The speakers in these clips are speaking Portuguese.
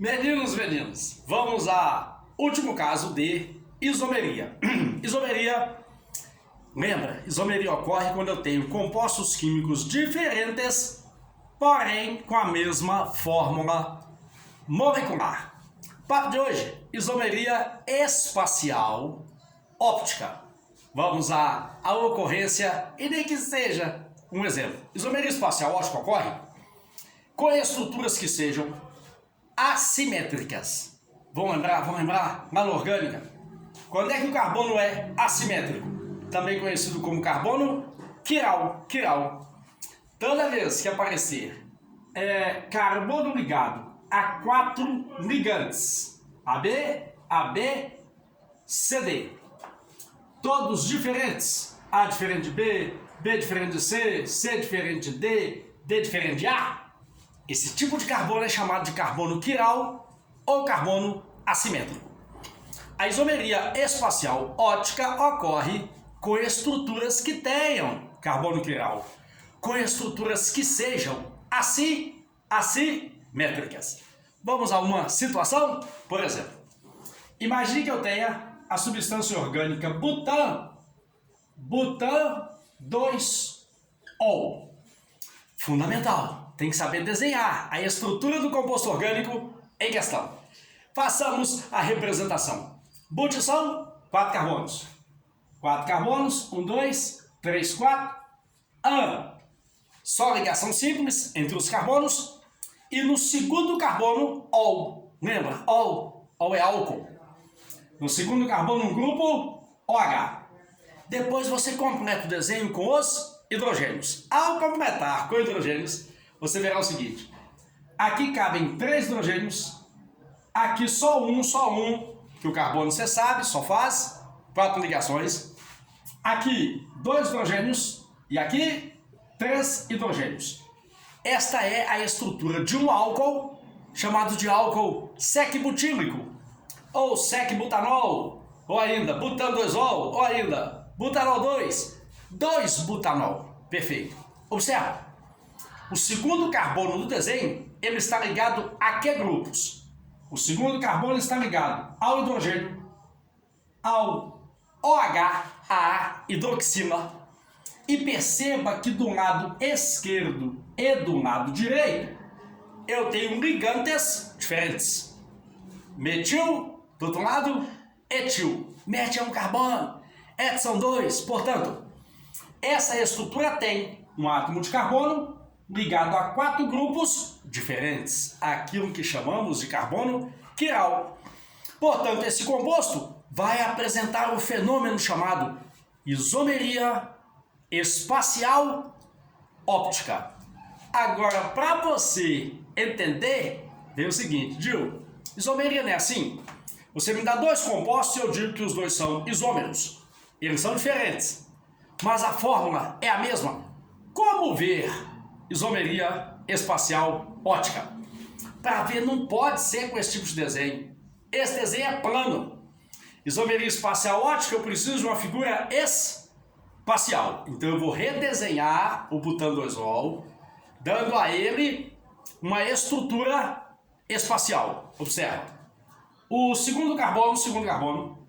Meninos, vamos ao último caso de isomeria. Isomeria, lembra, isomeria ocorre quando eu tenho compostos químicos diferentes, porém com a mesma fórmula molecular. Papo de hoje, isomeria espacial óptica. Vamos à ocorrência, e nem que seja um exemplo. Isomeria espacial óptica ocorre com estruturas que sejam assimétricas. Vamos lembrar? Malha orgânica. Quando é que o carbono é assimétrico? Também conhecido como carbono quiral. Toda vez que aparecer carbono ligado a 4 ligantes, AB, CD, todos diferentes, A diferente de B, B diferente de C, C diferente de D, D diferente de A, esse tipo de carbono é chamado de carbono quiral ou carbono assimétrico. A isomeria espacial óptica ocorre com estruturas que tenham carbono quiral, com estruturas que sejam assimétricas. Vamos a uma situação? Por exemplo, imagine que eu tenha a substância orgânica butan 2-ol. Fundamental, tem que saber desenhar a estrutura do composto orgânico em questão. Façamos a representação. But são 4 carbonos. 4 carbonos, 1, 2, 3, 4. Só ligação simples entre os carbonos. E no segundo carbono, ol. Lembra? Ol é álcool. No segundo carbono, um grupo OH. Depois você completa o desenho com os hidrogênios. Ao completar com hidrogênios, você verá o seguinte. Aqui cabem 3 hidrogênios. Aqui só um, que o carbono você sabe, só faz 4 ligações. Aqui 2 hidrogênios e aqui 3 hidrogênios. Esta é a estrutura de um álcool chamado de álcool sec-butílico, ou sec-butanol, ou ainda butan 2-ol, ou ainda butanol 2-butanol. Perfeito. Observa. O segundo carbono do desenho, ele está ligado a que grupos? O segundo carbono está ligado ao hidrogênio, ao OH, a hidroxila. E perceba que do lado esquerdo e do lado direito, eu tenho ligantes diferentes. Metil, do outro lado, etil. Met é um carbono, et são 2. Portanto, essa estrutura tem um átomo de carbono ligado a 4 grupos diferentes, aquilo que chamamos de carbono quiral. Portanto, esse composto vai apresentar um fenômeno chamado isomeria espacial óptica. Agora, para você entender, vê o seguinte, Gil, isomeria não é assim? Você me dá 2 compostos e eu digo que os 2 são isômeros. Eles são diferentes, mas a fórmula é a mesma. Como ver isomeria espacial óptica? Para ver, não pode ser com esse tipo de desenho. Esse desenho é plano. Isomeria espacial óptica, eu preciso de uma figura espacial. Então eu vou redesenhar o butan 2-ol, dando a ele uma estrutura espacial. Observa. O segundo carbono,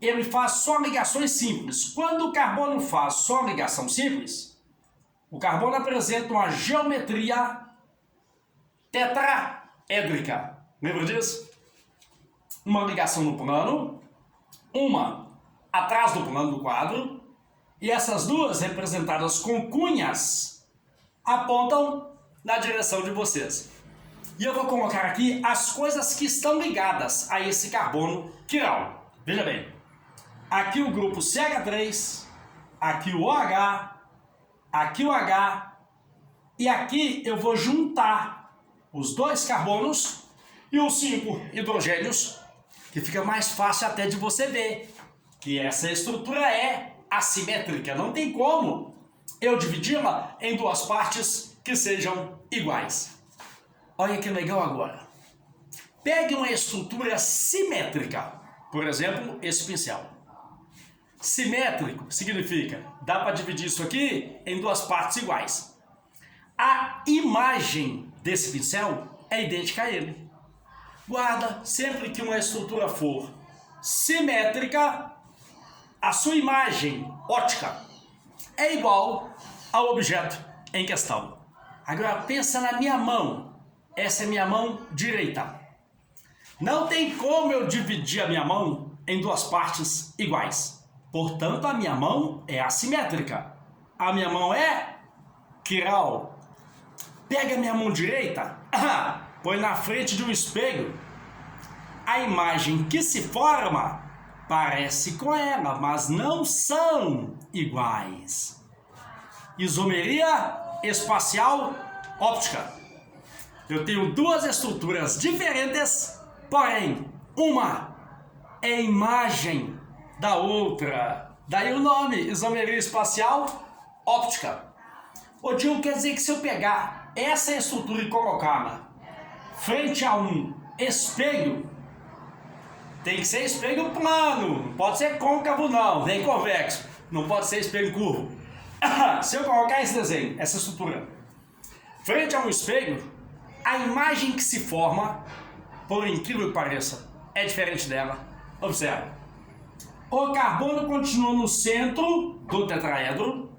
ele faz só ligações simples. Quando o carbono faz só ligação simples, o carbono apresenta uma geometria tetraédrica. Lembra disso? Uma ligação no plano, uma atrás do plano do quadro, e essas duas, representadas com cunhas, apontam na direção de vocês. E eu vou colocar aqui as coisas que estão ligadas a esse carbono quiral. Veja bem, aqui o grupo CH3, aqui o OH, aqui o H, e aqui eu vou juntar os 2 carbonos e os 5 hidrogênios, que fica mais fácil até de você ver que essa estrutura é assimétrica. Não tem como eu dividi-la em 2 partes que sejam iguais. Olha que legal agora. Pegue uma estrutura simétrica, por exemplo, esse pincel. Simétrico significa, dá para dividir isso aqui em 2 partes iguais. A imagem desse pincel é idêntica a ele. Guarda, sempre que uma estrutura for simétrica, a sua imagem ótica é igual ao objeto em questão. Agora pensa na minha mão. Essa é minha mão direita. Não tem como eu dividir a minha mão em duas partes iguais. Portanto, a minha mão é assimétrica. A minha mão é quiral. Pega a minha mão direita, põe na frente de um espelho. A imagem que se forma parece com ela, mas não são iguais. Isomeria espacial óptica. Eu tenho duas estruturas diferentes, porém, uma é imagem da outra. Daí o nome, isomeria espacial óptica. O Dil quer dizer que se eu pegar essa estrutura e colocá-la frente a um espelho, tem que ser espelho plano, não pode ser côncavo não, nem convexo, não pode ser espelho curvo. Se eu colocar esse desenho, essa estrutura, frente a um espelho, a imagem que se forma, por incrível que pareça, é diferente dela. Observe. O carbono continua no centro do tetraedro,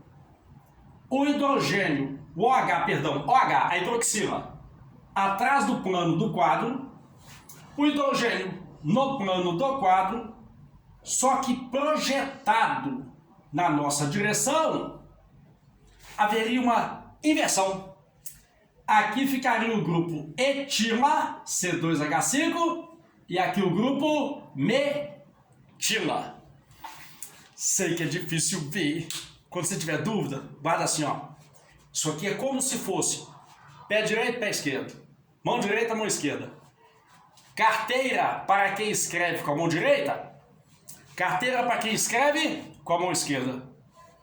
o hidrogênio, OH, a hidroxila, atrás do plano do quadro, o hidrogênio no plano do quadro, só que projetado na nossa direção, haveria uma inversão. Aqui ficaria o grupo etila, C2H5, e aqui o grupo metila. Sei que é difícil ver. Quando você tiver dúvida, guarda assim, ó. Isso aqui é como se fosse pé direito, pé esquerdo. Mão direita, mão esquerda. Carteira para quem escreve com a mão direita. Carteira para quem escreve com a mão esquerda.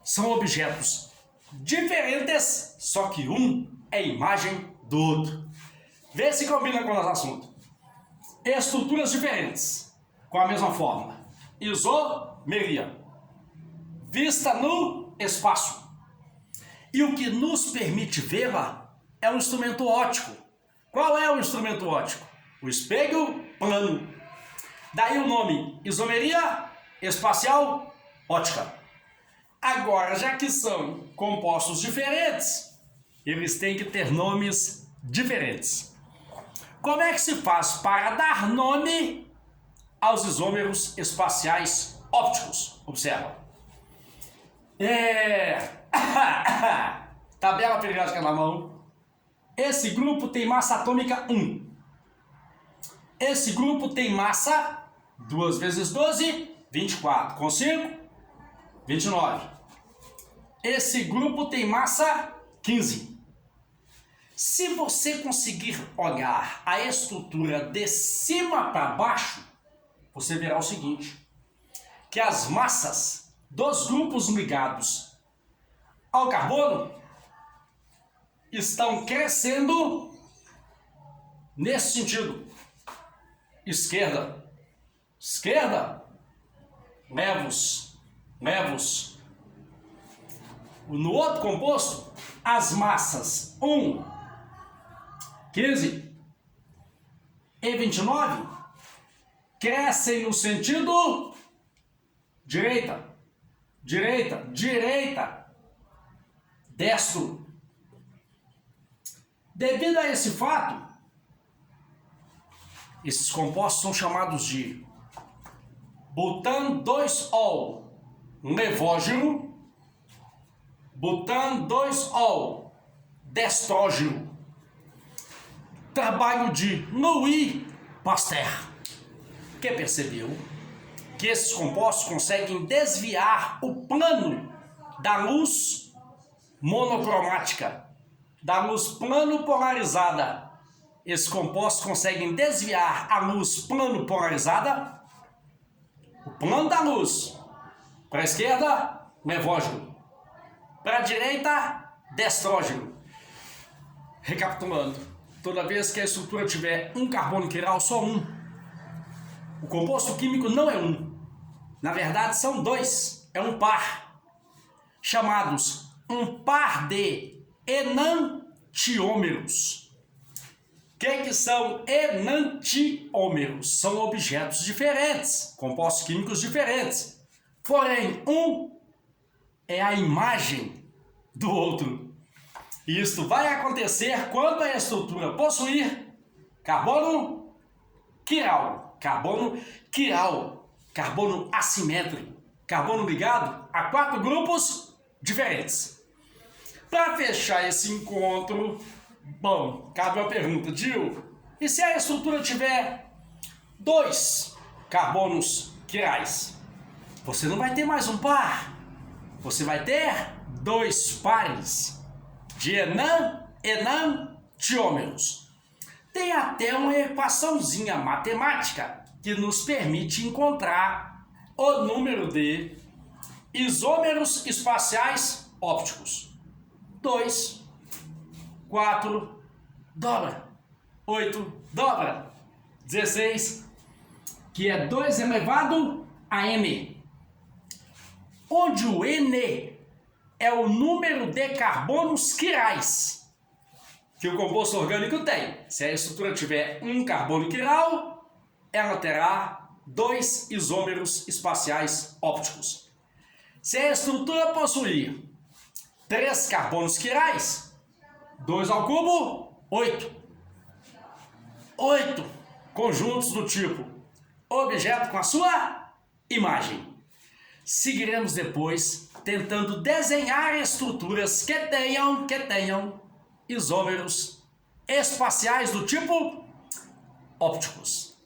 São objetos diferentes, só que um é imagem do outro. Vê se combina com o nosso assunto. Estruturas diferentes, com a mesma forma. Isomeria. Vista no espaço. E o que nos permite vê-la é um instrumento óptico. Qual é o instrumento óptico? O espelho plano. Daí o nome isomeria espacial óptica. Agora, já que são compostos diferentes, eles têm que ter nomes diferentes. Como é que se faz para dar nome aos isômeros espaciais ópticos? Observa. Tabela periódica na mão. Esse grupo tem massa atômica 1. Esse grupo tem massa 2 vezes 12, 24. Com 5, 29. Esse grupo tem massa 15. Se você conseguir olhar a estrutura de cima para baixo, você verá o seguinte, que as massas dos grupos ligados ao carbono estão crescendo nesse sentido. Esquerda, esquerda, levos. No outro composto, as massas 1, 15 e 29 crescem no sentido direita, destro. Devido a esse fato, esses compostos são chamados de butan 2-ol levógeno, butan 2-ol destrógeno. Trabalho de Louis Pasteur, que percebeu que esses compostos conseguem desviar o plano da luz monocromática, da luz plano polarizada. Esses compostos conseguem desviar a luz plano polarizada, o plano da luz, para a esquerda, levógeno, para a direita, destrógeno. Recapitulando, toda vez que a estrutura tiver um carbono quiral, só um, o composto químico não é um. Na verdade, são dois. É um par. Chamados um par de enantiômeros. que são enantiômeros? São objetos diferentes, compostos químicos diferentes. Porém, um é a imagem do outro. E isto vai acontecer quando a estrutura possuir carbono quiral, carbono assimétrico, carbono ligado a 4 grupos diferentes. Para fechar esse encontro, bom, cabe uma pergunta, Gil, e se a estrutura tiver 2 carbonos quirais? Você não vai ter mais um par, você vai ter 2 pares de enantiômeros. Tem até uma equaçãozinha matemática que nos permite encontrar o número de isômeros espaciais ópticos. 2, 4, dobra, 8, dobra, 16, que é 2 elevado a n, onde o n é o número de carbonos quirais que o composto orgânico tem. Se a estrutura tiver um carbono quiral, ela terá 2 isômeros espaciais ópticos. Se a estrutura possuir 3 carbonos quirais, 2 ao cubo, 8. 8 conjuntos do tipo objeto com a sua imagem. Seguiremos depois tentando desenhar estruturas que tenham isômeros espaciais do tipo ópticos.